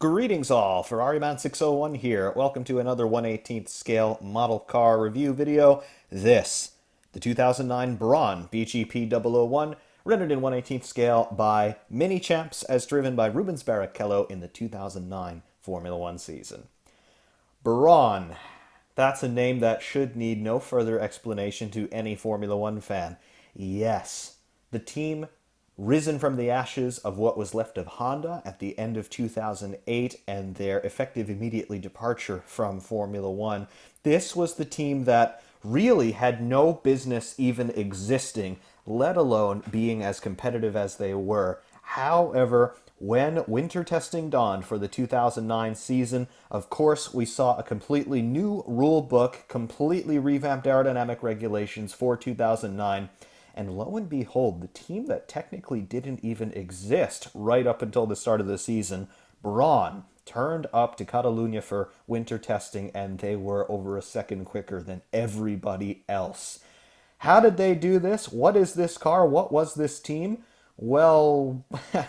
Greetings all, FerrariMan601 here. Welcome to another 1/18th scale model car review video. This, the 2009 Brawn BGP001, rendered in 1/18th scale by Minichamps as driven by Rubens Barrichello in the 2009 Formula One season. Braun, that's a name that should need no further explanation to any Formula One fan. Yes, the team risen from the ashes of what was left of Honda at the end of 2008 and their effective immediately departure from Formula One. This was the team that really had no business even existing, let alone being as competitive as they were. However, when winter testing dawned for the 2009 season, of course, we saw a completely new rule book, completely revamped aerodynamic regulations for 2009. And lo and behold, the team that technically didn't even exist right up until the start of the season, Braun, turned up to Catalunya for winter testing, and they were over a second quicker than everybody else. How did they do this? What is this car? What was this team? Well,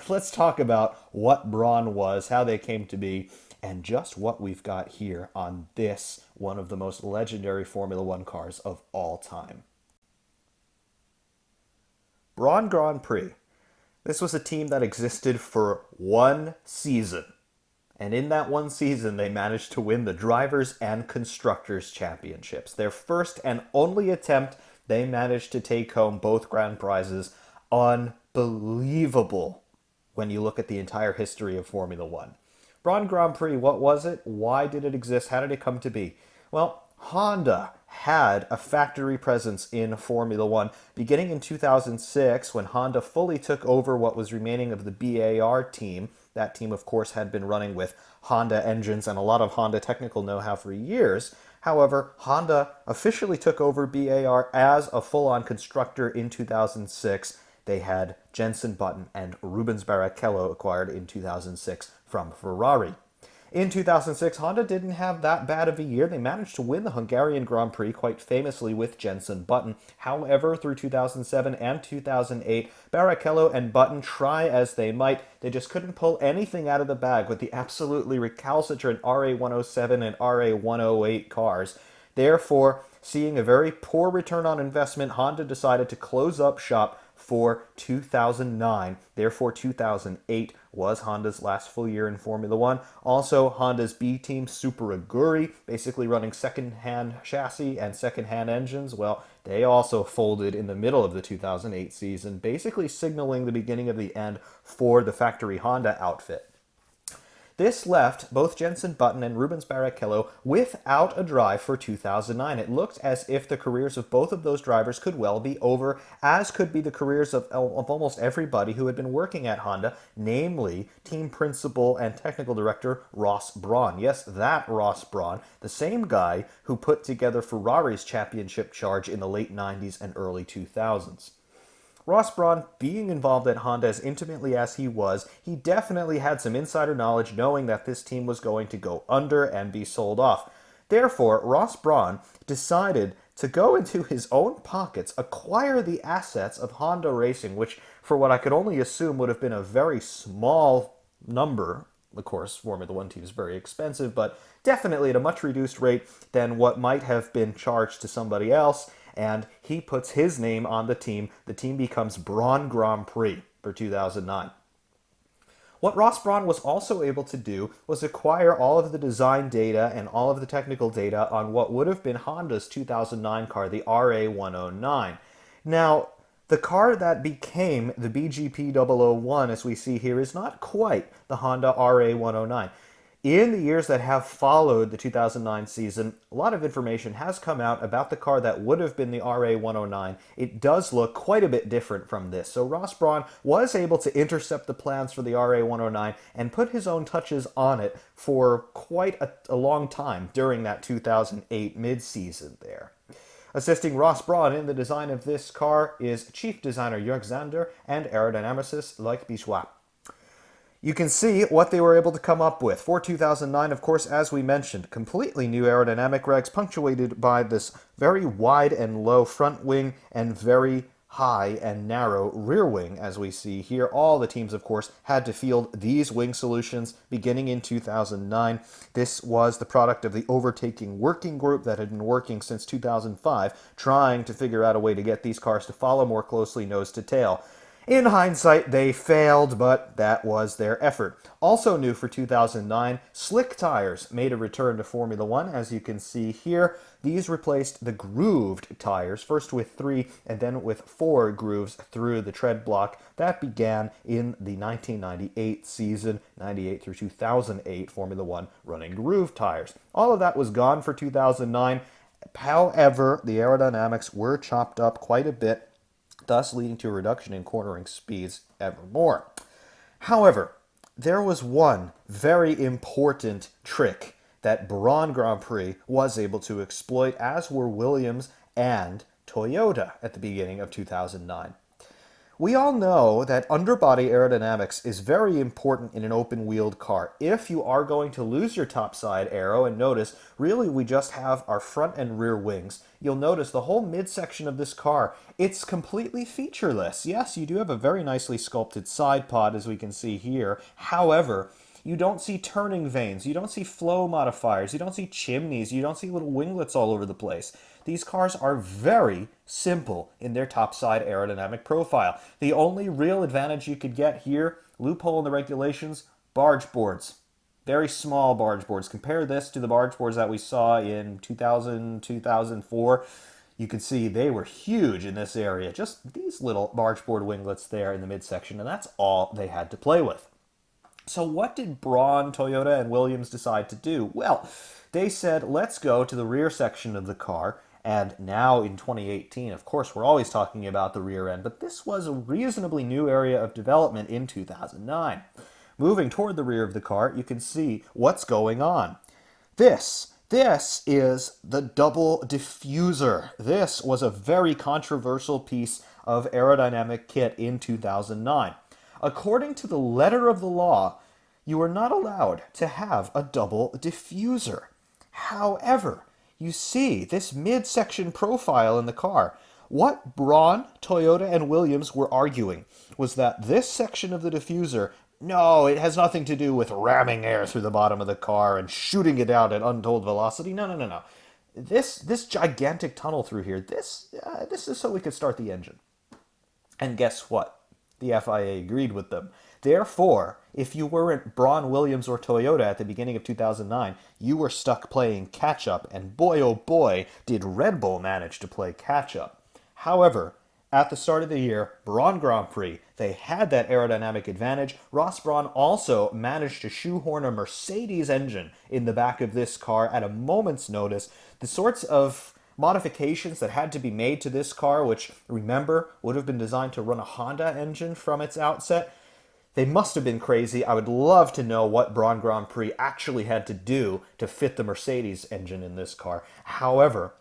let's talk about what Braun was, how they came to be, and just what we've got here on this, one of the most legendary Formula One cars of all time. Braun Grand Prix. This was a team that existed for one season. And in that one season, they managed to win the Drivers' and Constructors' Championships. Their first and only attempt, they managed to take home both grand prizes. Unbelievable when you look at the entire history of Formula One. Braun Grand Prix, what was it? Why did it exist? How did it come to be? Well, Honda had a factory presence in Formula One beginning in 2006 when Honda fully took over what was remaining of the BAR team. That team, of course, had been running with Honda engines and a lot of Honda technical know-how for years. However, Honda officially took over BAR as a full-on constructor in 2006. They had Jenson Button and Rubens Barrichello acquired in 2006 from Ferrari. In 2006, Honda didn't have that bad of a year. They managed to win the Hungarian Grand Prix quite famously with Jenson Button. However, through 2007 and 2008, Barrichello and Button, try as they might, they just couldn't pull anything out of the bag with the absolutely recalcitrant RA107 and RA108 cars. Therefore, seeing a very poor return on investment, Honda decided to close up shop for 2009. Therefore, 2008 was Honda's last full year in Formula One. Also, Honda's B team, Super Aguri, basically running second-hand chassis and second-hand engines, well, they also folded in the middle of the 2008 season, basically signaling the beginning of the end for the factory Honda outfit. This left both Jenson Button and Rubens Barrichello without a drive for 2009. It looked as if the careers of both of those drivers could well be over, as could be the careers of almost everybody who had been working at Honda, namely team principal and technical director Ross Brawn. Yes, that Ross Brawn, the same guy who put together Ferrari's championship charge in the late 90s and early 2000s. Ross Brawn, being involved at Honda as intimately as he was, he definitely had some insider knowledge knowing that this team was going to go under and be sold off. Therefore, Ross Brawn decided to go into his own pockets, acquire the assets of Honda Racing, which, for what I could only assume, would have been a very small number. Of course, Formula One team is very expensive, but definitely at a much reduced rate than what might have been charged to somebody else. And he puts his name on the team. The team becomes Braun Grand Prix for 2009. What Ross Brawn was also able to do was acquire all of the design data and all of the technical data on what would have been Honda's 2009 car, the RA109. Now, the car that became the BGP001, as we see here, is not quite the Honda RA109. In the years that have followed the 2009 season, a lot of information has come out about the car that would have been the RA109. It does look quite a bit different from this. So Ross Brawn was able to intercept the plans for the RA109 and put his own touches on it for quite a long time during that 2008 mid-season there. Assisting Ross Brawn in the design of this car is chief designer Jörg Zander and aerodynamicist Loic Bichois. You can see what they were able to come up with. For 2009, of course, as we mentioned, completely new aerodynamic regs punctuated by this very wide and low front wing and very high and narrow rear wing, as we see here. All the teams, of course, had to field these wing solutions beginning in 2009. This was the product of the overtaking working group that had been working since 2005, trying to figure out a way to get these cars to follow more closely nose to tail. In hindsight, they failed, but that was their effort. Also new for 2009, slick tires made a return to Formula One, as you can see here. These replaced the grooved tires, first with 3 and then with 4 grooves through the tread block. That began in the 1998 season, 98 through 2008 Formula One running grooved tires. All of that was gone for 2009. However, the aerodynamics were chopped up quite a bit, thus leading to a reduction in cornering speeds evermore. However, there was one very important trick that Braun Grand Prix was able to exploit, as were Williams and Toyota at the beginning of 2009. We all know that underbody aerodynamics is very important in an open-wheeled car. If you are going to lose your topside aero, and notice, really we just have our front and rear wings, you'll notice the whole midsection of this car, it's completely featureless. Yes, you do have a very nicely sculpted side pod, as we can see here. However, you don't see turning vanes, you don't see flow modifiers, you don't see chimneys, you don't see little winglets all over the place. These cars are very simple in their topside aerodynamic profile. The only real advantage you could get here, loophole in the regulations, barge boards. Very small barge boards. Compare this to the barge boards that we saw in 2000, 2004. You can see they were huge in this area. Just these little barge board winglets there in the midsection, and that's all they had to play with. So what did Braun, Toyota, and Williams decide to do? Well, they said, let's go to the rear section of the car. And now in 2018, of course, we're always talking about the rear end, but this was a reasonably new area of development in 2009. Moving toward the rear of the car, you can see what's going on. This is the double diffuser. This was a very controversial piece of aerodynamic kit in 2009. According to the letter of the law, you are not allowed to have a double diffuser. However, you see this midsection profile in the car. What Braun, Toyota, and Williams were arguing was that this section of the diffuser, no, it has nothing to do with ramming air through the bottom of the car and shooting it out at untold velocity. No. This gigantic tunnel through here, this is so we could start the engine. And guess what? The FIA agreed with them. Therefore, if you weren't Braun, Williams, or Toyota at the beginning of 2009, you were stuck playing catch-up, and boy oh boy, did Red Bull manage to play catch-up. However, at the start of the year, Braun Grand Prix, they had that aerodynamic advantage. Ross Braun also managed to shoehorn a Mercedes engine in the back of this car at a moment's notice. The sorts of modifications that had to be made to this car, which, remember, would have been designed to run a Honda engine from its outset, they must have been crazy. I would love to know what Braun Grand Prix actually had to do to fit the Mercedes engine in this car. However,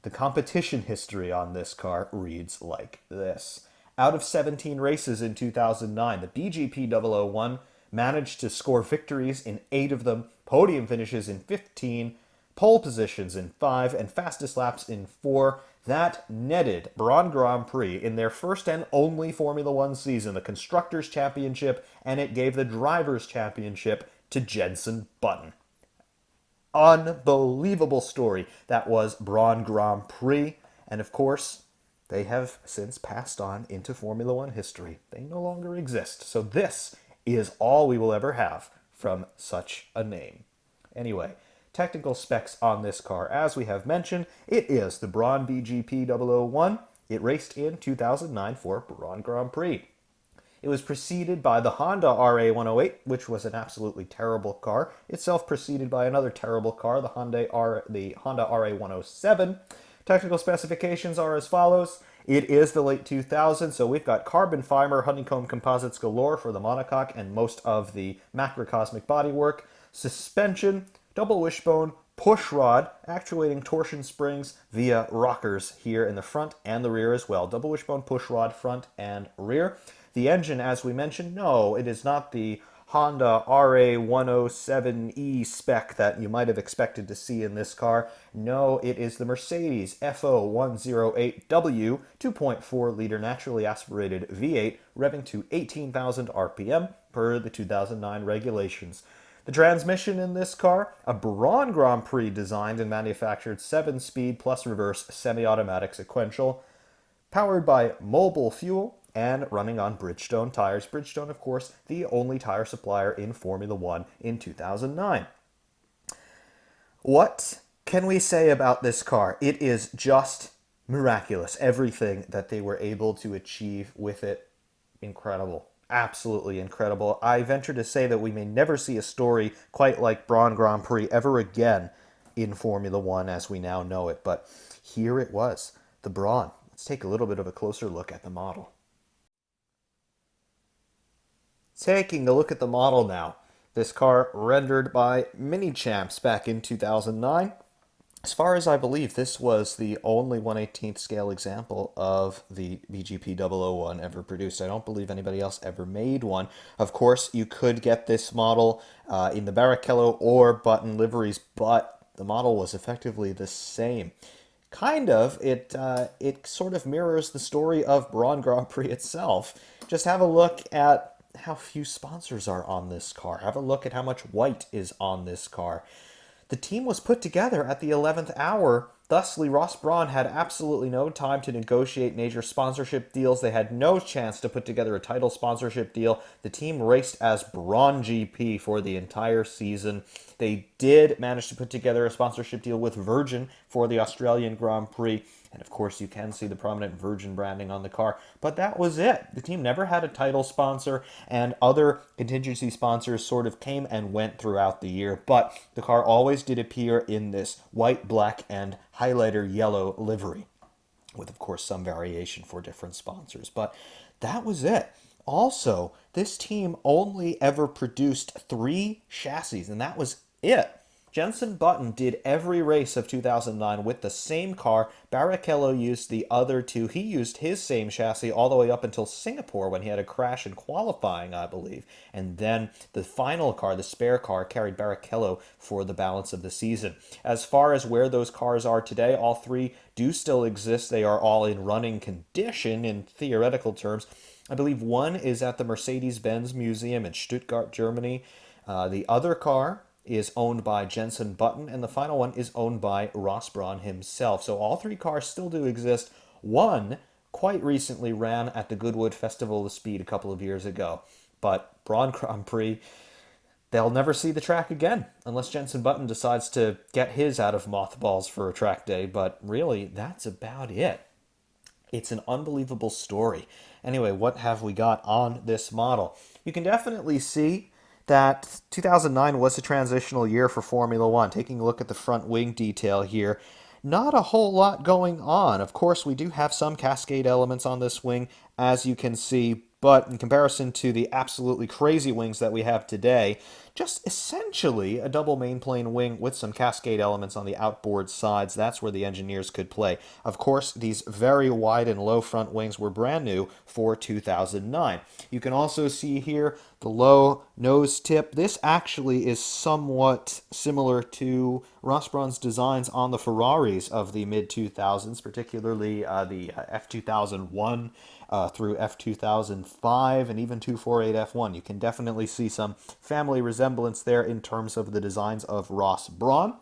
the competition history on this car reads like this. Out of 17 races in 2009, the BGP001 managed to score victories in 8 of them, podium finishes in 15, pole positions in 5, and fastest laps in 4. That netted Braun Grand Prix in their first and only Formula One season the Constructors' Championship, and it gave the Drivers' Championship to Jenson Button. Unbelievable story. That was Braun Grand Prix, and of course, they have since passed on into Formula One history. They no longer exist, so this is all we will ever have from such a name. Anyway, technical specs on this car, as we have mentioned, it is the Brawn BGP001. It raced in 2009 for Braun Grand Prix. It was preceded by the Honda RA108, which was an absolutely terrible car, itself preceded by another terrible car, the Honda RA107. Technical specifications are as follows. It is the late 2000s, so we've got carbon fiber honeycomb composites galore for the monocoque and most of the macrocosmic bodywork. Suspension, double wishbone, push rod, actuating torsion springs via rockers here in the front and the rear as well. Double wishbone, push rod, front and rear. The engine, as we mentioned, no, it is not the Honda RA107E spec that you might have expected to see in this car. No, it is the Mercedes F0108W 2.4-liter naturally aspirated V8 revving to 18,000 RPM per the 2009 regulations. The transmission in this car, a Braun Grand Prix designed and manufactured 7-speed plus reverse semi-automatic sequential, powered by mobile fuel and running on Bridgestone tires. Bridgestone, of course, the only tire supplier in Formula One in 2009. What can we say about this car? It is just miraculous. Everything that they were able to achieve with it, incredible. Absolutely incredible. I venture to say that we may never see a story quite like Braun Grand Prix ever again in Formula One as we now know it. But here it was, the Braun. Let's take a little bit of a closer look at the model. Taking a look at the model now. This car rendered by Minichamps back in 2009. As far as I believe, this was the only 1/18th scale example of the BGP001 ever produced. I don't believe anybody else ever made one. Of course, you could get this model in the Barrichello or Button liveries, but the model was effectively the same. Kind of, it sort of mirrors the story of Braun Grand Prix itself. Just have a look at how few sponsors are on this car. Have a look at how much white is on this car. The team was put together at the 11th hour. Thusly, Ross Braun had absolutely no time to negotiate major sponsorship deals. They had no chance to put together a title sponsorship deal. The team raced as Brawn GP for the entire season. They did manage to put together a sponsorship deal with Virgin for the Australian Grand Prix. And of course, you can see the prominent Virgin branding on the car. But that was it. The team never had a title sponsor, and other contingency sponsors sort of came and went throughout the year. But the car always did appear in this white, black, and highlighter yellow livery, with, of course, some variation for different sponsors. But that was it. Also, this team only ever produced 3 chassis, and that was it. Jenson Button did every race of 2009 with the same car. Barrichello used the other 2. He used his same chassis all the way up until Singapore when he had a crash in qualifying, I believe. And then the final car, the spare car, carried Barrichello for the balance of the season. As far as where those cars are today, all 3 do still exist. They are all in running condition in theoretical terms. I believe one is at the Mercedes-Benz Museum in Stuttgart, Germany. The other car is owned by Jenson Button, and the final one is owned by Ross Braun himself. So all 3 cars still do exist. One quite recently ran at the Goodwood Festival of Speed a couple of years ago. But Braun Grand Prix, they'll never see the track again unless Jenson Button decides to get his out of mothballs for a track day. But really, that's about it. It's an unbelievable story. Anyway, what have we got on this model? You can definitely see that 2009 was a transitional year for Formula One. Taking a look at the front wing detail here, not a whole lot going on. Of course, we do have some cascade elements on this wing, as you can see, but in comparison to the absolutely crazy wings that we have today, just essentially a double mainplane wing with some cascade elements on the outboard sides. That's where the engineers could play. Of course, these very wide and low front wings were brand new for 2009. You can also see here the low nose tip. This actually is somewhat similar to Ross Braun's designs on the Ferraris of the mid-2000s, particularly the F2001 through F2005 and even 248 F1. You can definitely see some family resemblance there in terms of the designs of Ross Braun.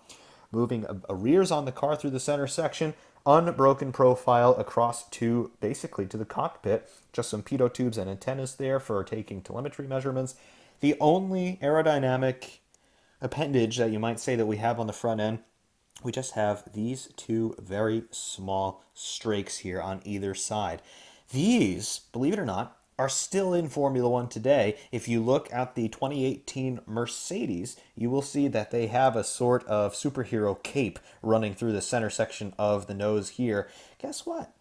Moving a rears on the car through the center section, unbroken profile across to basically to the cockpit. Just some pitot tubes and antennas there for taking telemetry measurements. The only aerodynamic appendage that you might say that we have on the front end, we just have these 2 very small strakes here on either side. These, believe it or not, are still in Formula One today. If you look at the 2018 Mercedes, you will see that they have a sort of superhero cape running through the center section of the nose here. Guess what?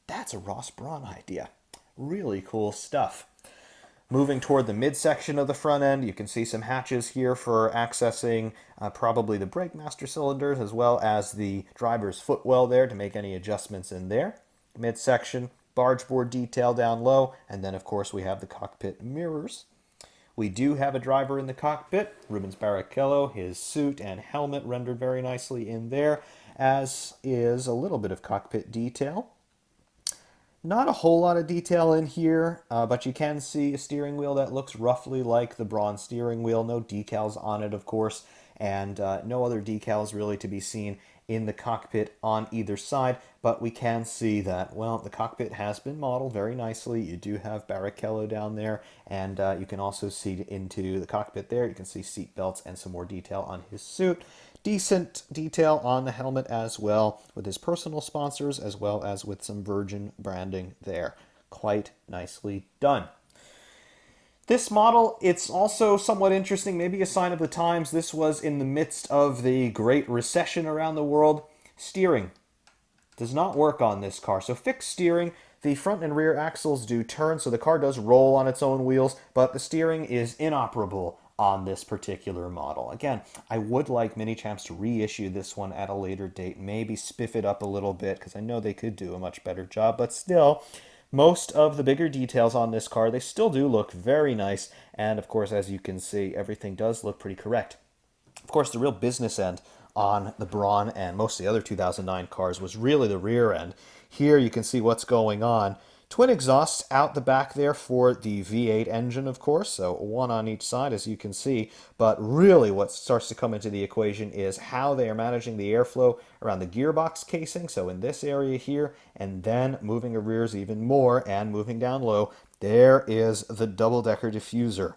That's a Ross Braun idea. Really cool stuff. Moving toward the midsection of the front end, you can see some hatches here for accessing probably the brake master cylinders as well as the driver's footwell there to make any adjustments in there. Midsection, bargeboard detail down low, and then of course we have the cockpit mirrors. We do have a driver in the cockpit, Rubens Barrichello, his suit and helmet rendered very nicely in there, as is a little bit of cockpit detail. Not a whole lot of detail in here, but you can see a steering wheel that looks roughly like the Braun steering wheel. No decals on it, of course, and no other decals really to be seen in the cockpit on either side, but we can see that, well, the cockpit has been modeled very nicely. You do have Barrichello down there, and you can also see into the cockpit there. You can see seat belts and some more detail on his suit. Decent detail on the helmet as well, with his personal sponsors, as well as with some Virgin branding there. Quite nicely done. This model, it's also somewhat interesting, maybe a sign of the times. This was in the midst of the Great Recession around the world. Steering does not work on this car. So fixed steering, the front and rear axles do turn, so the car does roll on its own wheels, but the steering is inoperable on this particular model. Again, I would like Minichamps to reissue this one at a later date, maybe spiff it up a little bit, because I know they could do a much better job, but still, most of the bigger details on this car, they still do look very nice, and of course, as you can see, everything does look pretty correct. Of course, the real business end on the Braun and most of the other 2009 cars was really the rear end. Here you can see what's going on. Twin exhausts out the back there for the V8 engine, of course, so one on each side, as you can see. But really what starts to come into the equation is how they are managing the airflow around the gearbox casing, so in this area here, and then moving the rears even more and moving down low, there is the double-decker diffuser.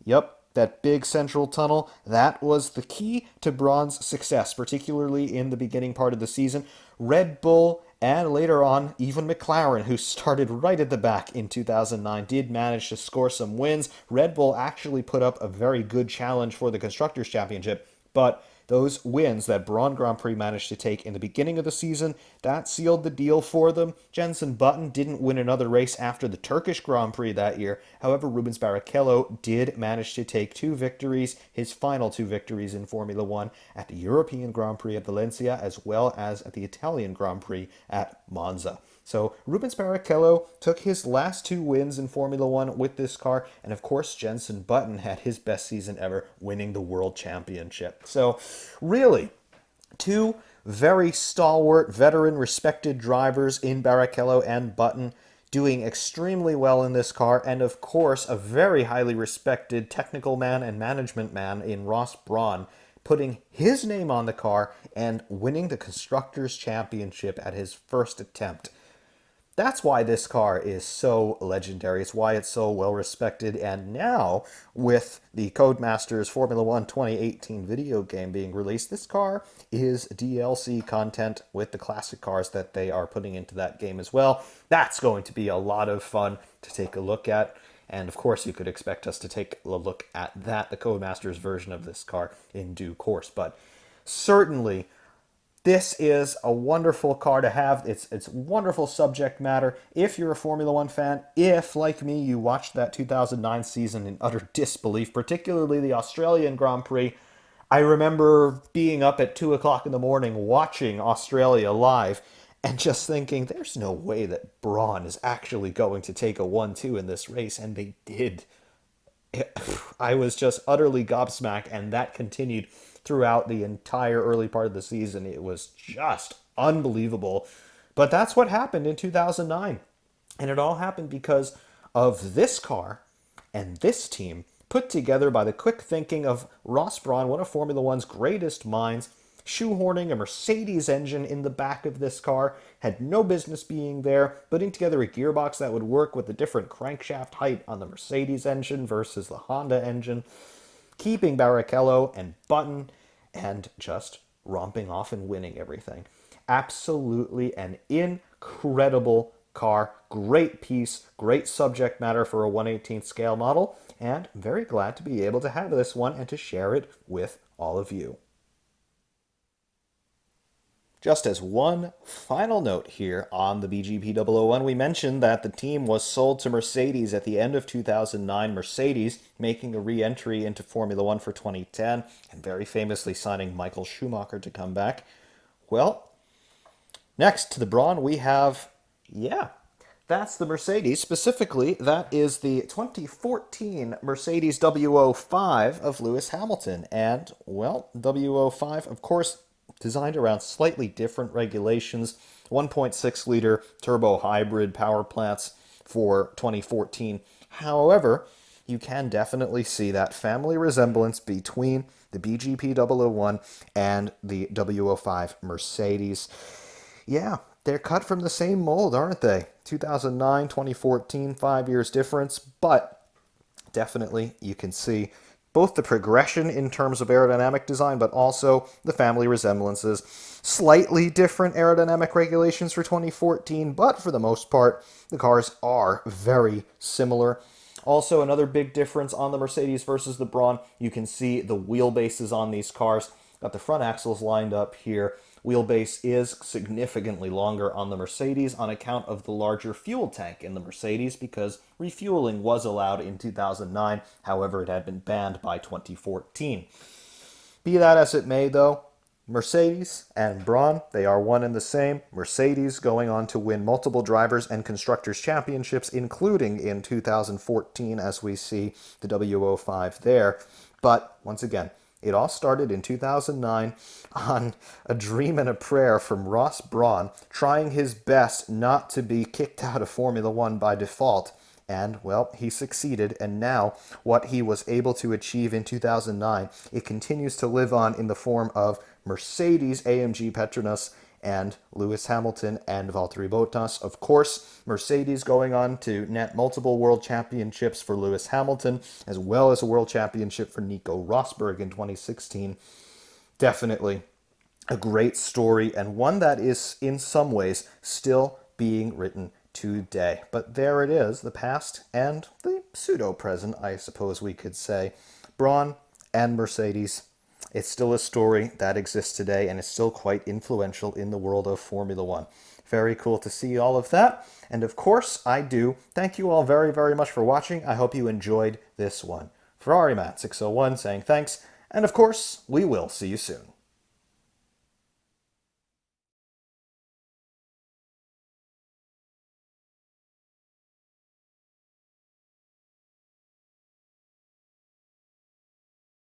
Yep, that big central tunnel, that was the key to Braun's success, particularly in the beginning part of the season. Red Bull and later on, even McLaren, who started right at the back in 2009, did manage to score some wins. Red Bull actually put up a very good challenge for the Constructors' Championship, but those wins that Braun Grand Prix managed to take in the beginning of the season, that sealed the deal for them. Jenson Button didn't win another race after the Turkish Grand Prix that year. However, Rubens Barrichello did manage to take 2 victories, his final 2 victories in Formula One, at the European Grand Prix at Valencia, as well as at the Italian Grand Prix at Monza. So Rubens Barrichello took his last 2 wins in Formula One with this car, and of course Jenson Button had his best season ever, winning the World Championship. So really, 2 very stalwart, veteran, respected drivers in Barrichello and Button, doing extremely well in this car, and of course a very highly respected technical man and management man in Ross Brawn, putting his name on the car and winning the Constructors' Championship at his first attempt. That's why this car is so legendary. It's why it's so well respected. And now, with the Codemasters Formula One 2018 video game being released, this car is DLC content with the classic cars that they are putting into that game as well. That's going to be a lot of fun to take a look at. And of course, you could expect us to take a look at that, the Codemasters version of this car, in due course. But certainly, this is a wonderful car to have. It's wonderful subject matter. If you're a Formula One fan, if, like me, you watched that 2009 season in utter disbelief, particularly the Australian Grand Prix, I remember being up at 2 o'clock in the morning watching Australia live and just thinking, there's no way that Braun is actually going to take a 1-2 in this race, and they did. I was just utterly gobsmacked, and that continued throughout the entire early part of the season. It was just unbelievable. But that's what happened in 2009. And it all happened because of this car and this team put together by the quick thinking of Ross Brawn, one of Formula One's greatest minds, shoehorning a Mercedes engine in the back of this car, had no business being there, putting together a gearbox that would work with the different crankshaft height on the Mercedes engine versus the Honda engine, keeping Barrichello and Button, and just romping off and winning everything. Absolutely an incredible car, great piece, great subject matter for a 1/18th scale model, and very glad to be able to have this one and to share it with all of you. Just as one final note here on the BGP001, we mentioned that the team was sold to Mercedes at the end of 2009, Mercedes making a re-entry into Formula One for 2010, and very famously signing Michael Schumacher to come back. Well, next to the Braun, we have, That's the Mercedes. Specifically, that is the 2014 Mercedes W05 of Lewis Hamilton. And, well, W05, of course, designed around slightly different regulations. 1.6 liter turbo hybrid power plants for 2014. However, you can definitely see that family resemblance between the BGP001 and the W05 Mercedes. Yeah, they're cut from the same mold, aren't they? 2009, 2014, 5 years difference, but definitely you can see both the progression in terms of aerodynamic design, but also the family resemblances. Slightly different aerodynamic regulations for 2014, but for the most part, the cars are very similar. Also, another big difference on the Mercedes versus the Braun, you can see the wheelbases on these cars. Got the front axles lined up here. Wheelbase is significantly longer on the Mercedes on account of the larger fuel tank in the Mercedes because refueling was allowed in 2009. However, it had been banned by 2014. Be that as it may, though, Mercedes and Braun, they are one and the same. Mercedes going on to win multiple drivers and constructors championships, including in 2014, as we see the W05 there. But once again, it all started in 2009 on a dream and a prayer from Ross Brawn, trying his best not to be kicked out of Formula One by default. And, well, he succeeded, and now what he was able to achieve in 2009, it continues to live on in the form of Mercedes AMG Petronas and Lewis Hamilton and Valtteri Bottas. Of course, Mercedes going on to net multiple world championships for Lewis Hamilton, as well as a world championship for Nico Rosberg in 2016. Definitely a great story, and one that is, in some ways, still being written today. But there it is, the past and the pseudo-present, I suppose we could say. Braun and Mercedes. It's still a story that exists today and is still quite influential in the world of Formula One. Very cool to see all of that. And of course, I do thank you all very, very much for watching. I hope you enjoyed this one. Ferrari Matt 601 saying thanks. And of course, we will see you soon.